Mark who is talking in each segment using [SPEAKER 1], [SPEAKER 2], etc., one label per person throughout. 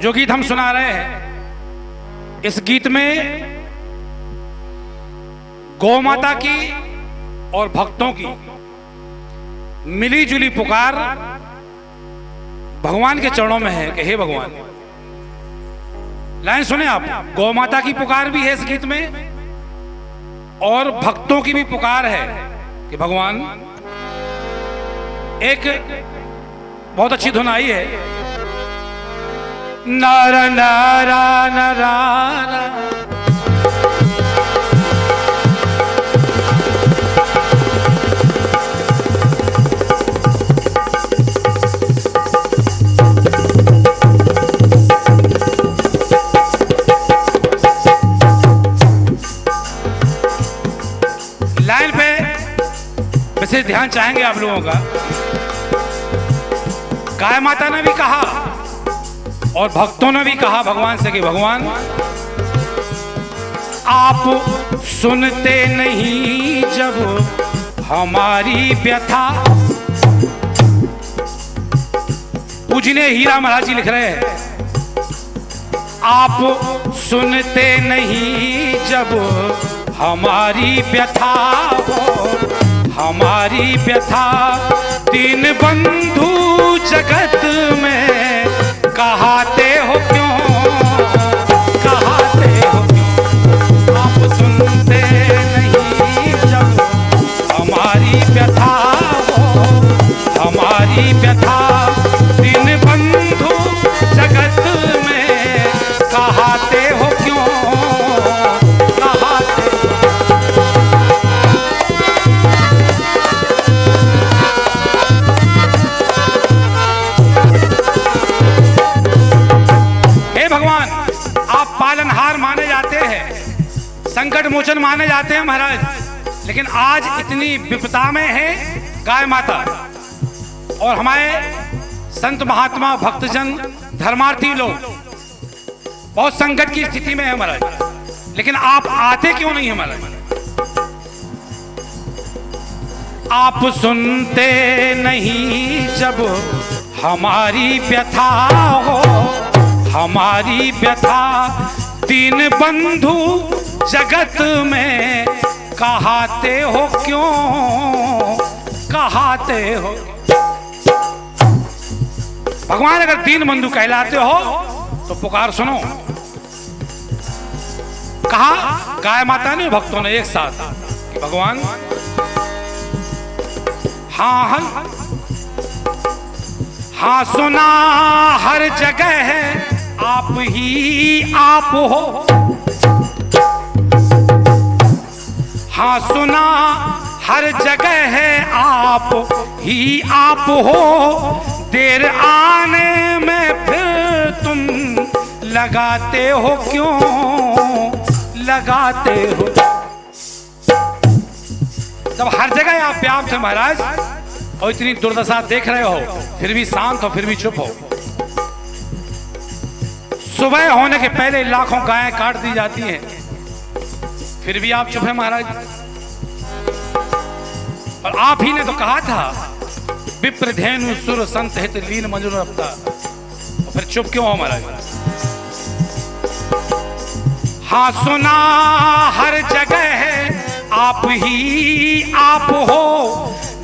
[SPEAKER 1] जो गीत हम सुना रहे हैं, इस गीत में गौ माता की और भक्तों की मिली जुली पुकार भगवान के चरणों में है कि हे भगवान। लाइन सुने आप, गौ माता की पुकार भी है इस गीत में और भक्तों की भी पुकार है कि भगवान। एक बहुत अच्छी धुन आई है, नारा नारा नारा, लाइन पे विशेष ध्यान चाहेंगे आप लोगों का। गाय माता ने भी कहा और भक्तों ने भी कहा भगवान से कि भगवान आप सुनते नहीं जब हमारी व्यथा। पूजनीय हीरा महाराज जी लिख रहे हैं, आप सुनते नहीं जब हमारी व्यथा हो, हमारी व्यथा। तीन बंधु जगत में कहाते हो क्यों, कहाते हो क्यों। आप सुनते नहीं जब हमारी व्यथा हो, हमारी व्यथा। तीन बंधु जगत में कहाते हो क्यों, कहाते हो। पालनहार माने जाते हैं, संकट मोचन माने जाते हैं महाराज, लेकिन आज इतनी विपदा में है गाय माता और हमारे संत महात्मा भक्तजन धर्मार्थी लोग बहुत संकट की स्थिति में है महाराज, लेकिन आप आते क्यों नहीं है महाराज। आप सुनते नहीं जब हमारी व्यथा हो, हमारी व्यथा। तीन बंधु जगत में कहाते हो क्यों, कहाते हो। भगवान अगर तीन बंधु कहलाते हो तो पुकार सुनो। कहा गाय माता ने भक्तों ने एक साथ कि भगवान हाँ हाँ हाँ सुना हर जगह है आप ही आप हो। हाँ सुना हर जगह है आप ही आप हो। देर आने में फिर तुम लगाते हो क्यों, लगाते हो। जब हर जगह आप व्याप्त थे महाराज और इतनी दुर्दशा देख रहे हो, फिर भी शांत हो, फिर भी चुप हो। सुबह होने के पहले लाखों गायें काट दी जाती हैं, फिर भी आप चुप हैं महाराज। और आप ही ने तो कहा था विप्र धेनु सुर संत हित लीन मंजुर रफ्ता, और फिर चुप क्यों हो महाराज। हाँ सुना हर जगह है आप ही आप हो।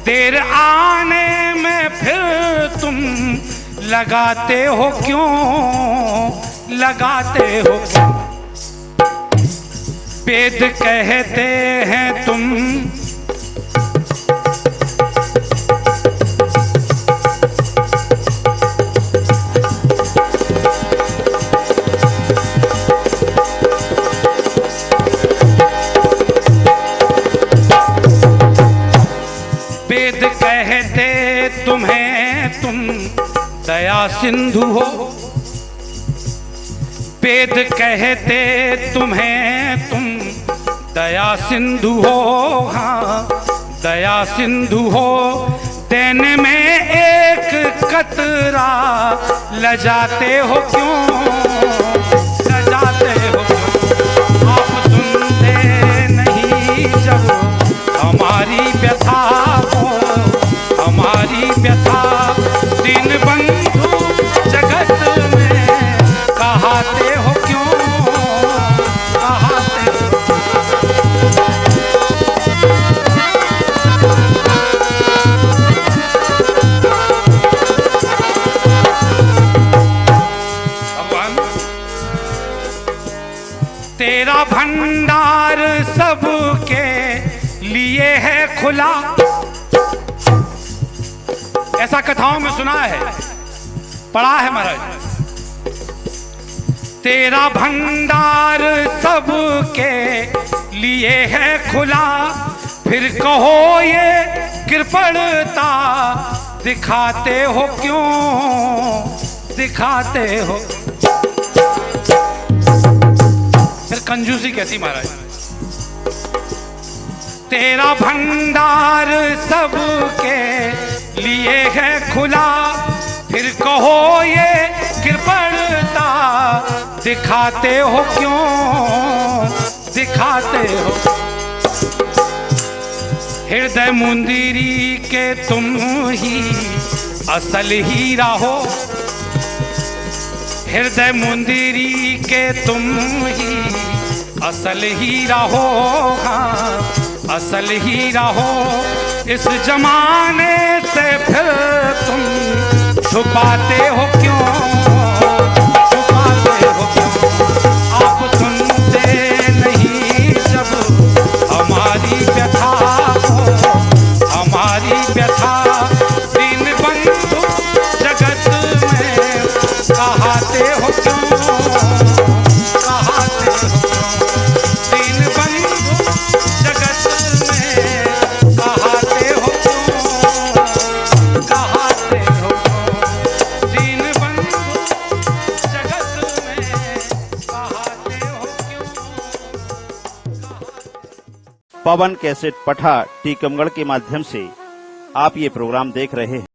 [SPEAKER 1] देर आने में फिर तुम लगाते हो क्यों, लगाते हो। वेद कहते हैं तुम वेद कहते तुम्हें तुम दया सिंधु हो। वेद कहते तुम्हें तुम दया सिंधु हो। हाँ दया सिंधु हो। देने में एक कतरा लजाते हो क्यों, लजाते हो क्यों। आप सुनते नहीं जब हमारी व्यथा हो, हमारी व्यथा। दिन बंधु जगत में तेरा भंडार सबके लिए है खुला। ऐसा कथाओं में सुना है, पढ़ा है महाराज। तेरा भंडार सबके लिए है खुला, फिर कहो ये कृपणता दिखाते हो क्यों, दिखाते हो। फिर कंजूसी कैसी महाराज। तेरा भंडार सबके लिए है खुला, फिर कहो ये कृपणता दिखाते हो क्यों, दिखाते हो। हृदय मुंदिरी के तुम ही असल हीरा हो, हृदय मुंदिरी के तुम ही असल हीरा हो, हाँ असल हीरा हो। इस जमाने से फिर तुम छुपाते हो क्यों, छुपाते हो क्यों। आप सुनते नहीं जब हमारी व्यथा हो, हमारी व्यथा। दीन बंधु जगत में कहाते हो क्यों, कहाते हो क्यों। दीन बंधु जगत में कहाते हो क्यों, कहाते हो क्यों। दीन बंधु जगत में कहाते हो क्यों,
[SPEAKER 2] पवन कैसेट पठा टीकमगढ़ के माध्यम से आप ये प्रोग्राम देख रहे हैं।